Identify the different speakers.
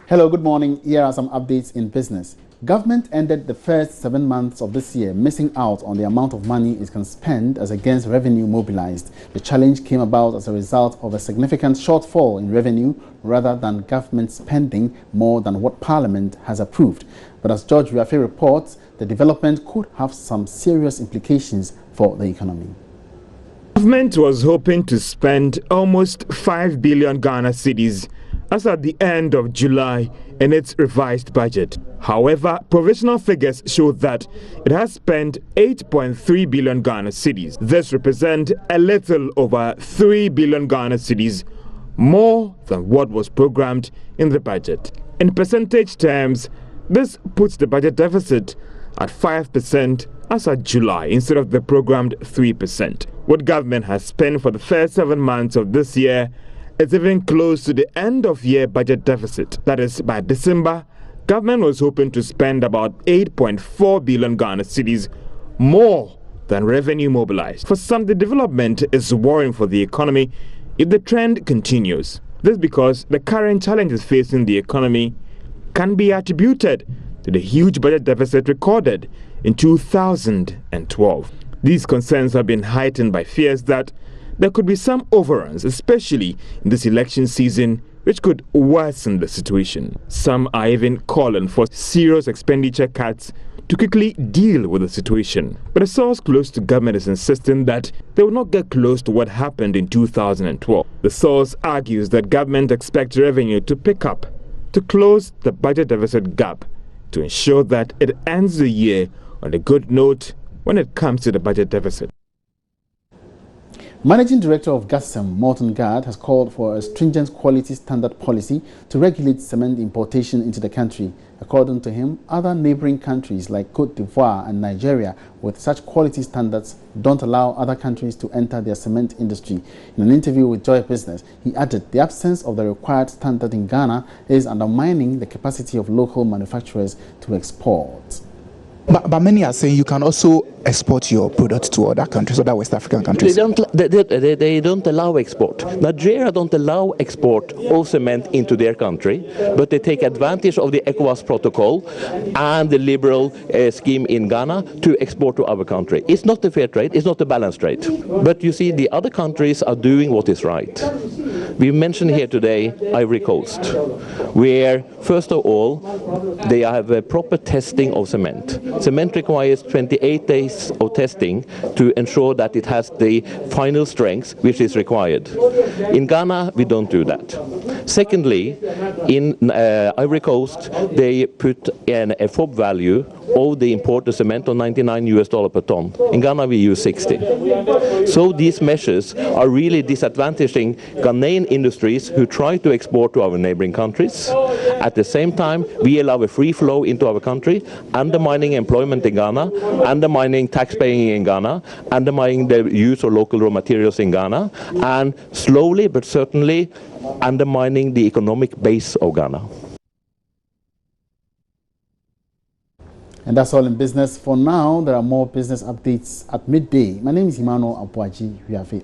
Speaker 1: Hello, good morning. Here are some updates in business. Government ended the first 7 months of this year missing out on the amount of money it can spend as against revenue mobilized. The challenge came about as a result of a significant shortfall in revenue rather than government spending more than what Parliament has approved. But as George Riafe reports, the development could have some serious implications for the economy.
Speaker 2: Government was hoping to spend almost 5 billion Ghana cedis as at the end of July in its revised budget. However, provisional figures show that it has spent 8.3 billion Ghana cedis. This represents a little over 3 billion Ghana cedis more than what was programmed in the budget. In percentage terms, this puts the budget deficit at 5% as at July instead of the programmed 3%. What government has spent for the first 7 months of this year is even close to the end of year budget deficit. That is, by December, government was hoping to spend about 8.4 billion Ghana cedis more than revenue mobilized. For some, the development is worrying for the economy if the trend continues. This because the current challenges facing the economy can be attributed to the huge budget deficit recorded in 2012. These concerns have been heightened by fears that there could be some overruns, especially in this election season, which could worsen the situation. Some are even calling for serious expenditure cuts to quickly deal with the situation. But a source close to government is insisting that they will not get close to what happened in 2012. The source argues that government expects revenue to pick up to close the budget deficit gap to ensure that it ends the year on a good note when it comes to the budget deficit.
Speaker 1: Managing Director of GASSEM, Morton Gard, has called for a stringent quality standard policy to regulate cement importation into the country. According to him, other neighboring countries like Cote d'Ivoire and Nigeria with such quality standards don't allow other countries to enter their cement industry. In an interview with Joy Business, he added the absence of the required standard in Ghana is undermining the capacity of local manufacturers to export.
Speaker 3: But many are saying you can also export your product to other countries, other West African countries.
Speaker 4: They don't allow export. Nigeria don't allow export of cement into their country, but they take advantage of the ECOWAS protocol and the liberal scheme in Ghana to export to our country. It's not a fair trade, it's not a balanced trade. But you see, the other countries are doing what is right. We mentioned here today Ivory Coast, where first of all they have a proper testing of cement. Cement requires 28 days of testing to ensure that it has the final strength which is required. In Ghana, we don't do that. Secondly, in Ivory Coast, they put a FOB value of the imported cement on $99 per ton. In Ghana, we use 60. So these measures are really disadvantaging Ghanaian industries who try to export to our neighboring countries. At the same time, we allow a free flow into our country, undermining employment in Ghana, undermining tax paying in Ghana, undermining the use of local raw materials in Ghana, and slowly but certainly undermining the economic base of Ghana.
Speaker 1: And that's all in business for now. There are more business updates at midday. My name is Emmanuel Abuaji Riafe.